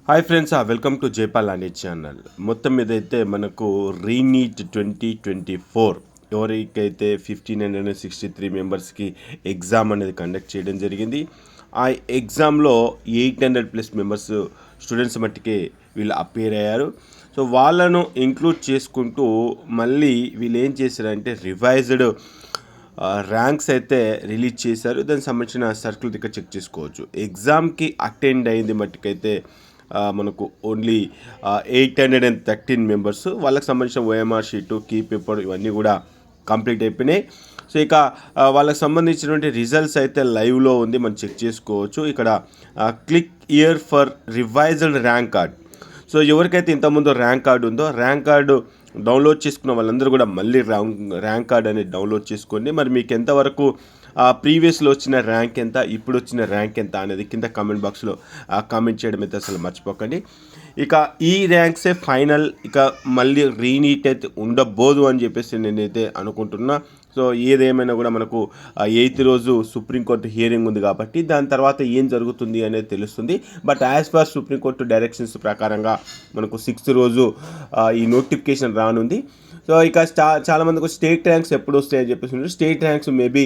Hi friends, welcome to Jaipal అనే channel. మొత్తం మీద అయితే మనకు రీనీట్ 2024 ఎవరికైతే 1563 మెంబర్స్కి ఎగ్జామ్ అనేది కండక్ట్ చేయడం జరిగింది. ఆ ఎగ్జామ్లో 800+ మెంబర్స్ స్టూడెంట్స్ మట్టుకే వీళ్ళు అపేర్ అయ్యారు. సో వాళ్ళను ఇంక్లూడ్ చేసుకుంటూ మళ్ళీ వీళ్ళు ఏం చేశారంటే రివైజ్డ్ ర్యాంక్స్ అయితే రిలీజ్ చేశారు. దానికి సంబంధించిన సర్కిల్ దగ్గర చెక్ చేసుకోవచ్చు. ఎగ్జామ్కి అటెండ్ అయింది మట్టుకైతే మనకు ఓన్లీ 813 మెంబర్స్. వాళ్ళకి సంబంధించిన ఓఎంఆర్ షీటు, కీ పేపర్ ఇవన్నీ కూడా కంప్లీట్ అయిపోయినాయి. సో ఇక వాళ్ళకి సంబంధించినటువంటి రిజల్ట్స్ అయితే లైవ్లో ఉంది, మనం చెక్ చేసుకోవచ్చు. ఇక్కడ click year for revised rank card. So ఎవరికైతే ఇంతకుముందు ర్యాంక్ కార్డు ఉందో ర్యాంక్ కార్డు డౌన్లోడ్ చేసుకున్న వాళ్ళందరూ కూడా మళ్ళీ ర్యాంక్ కార్డ్ అనేది డౌన్లోడ్ చేసుకోండి. మరి మీకు ఎంతవరకు ప్రీవియస్లో వచ్చిన ర్యాంక్ ఎంత, ఇప్పుడు వచ్చిన ర్యాంక్ ఎంత అనేది కింద కామెంట్ బాక్స్లో కామెంట్ చేయడం అయితే అసలు మర్చిపోకండి. ఇక ఈ ర్యాంక్సే ఫైనల్, ఇక మళ్ళీ రీనీట్ అయితే ఉండబోదు అని చెప్పేసి నేనైతే అనుకుంటున్నా. సో ఏదేమైనా కూడా మనకు 8th రోజు సుప్రీంకోర్టు హియరింగ్ ఉంది కాబట్టి దాని తర్వాత ఏం జరుగుతుంది అనేది తెలుస్తుంది. But as per supreme court directions ప్రకారంగా మనకు 6th రోజు ఈ నోటిఫికేషన్ రానుంది. సో ఇక చాలామందికి స్టేట్ ర్యాంక్స్ ఎప్పుడు వస్తాయని చెప్పేసి స్టేట్ ర్యాంక్స్ మేబీ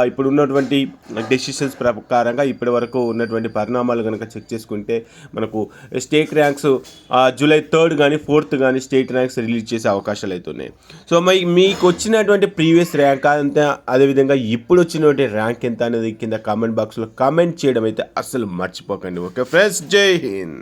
ఇప్పుడు ఉన్నటువంటి డెసిషన్స్ ప్రకారంగా ఇప్పటి వరకు ఉన్నటువంటి పరిణామాలు కనుక చెక్ చేసుకుంటే మనకు స్టేట్ ర్యాంక్స్ July 3rd కానీ 4th కానీ స్టేట్ ర్యాంక్స్ రిలీజ్ చేసే అవకాశాలు అయితే ఉన్నాయి. సో మీకు వచ్చినటువంటి ప్రీవియస్ ర్యాంక్ అంతే, అదేవిధంగా ఇప్పుడు వచ్చినటువంటి ర్యాంక్ ఎంత అనేది కింద కామెంట్ బాక్స్లో కామెంట్ చేయడం అయితే అస్సలు మర్చిపోకండి. ఓకే ఫ్రెండ్స్, జై హింద్.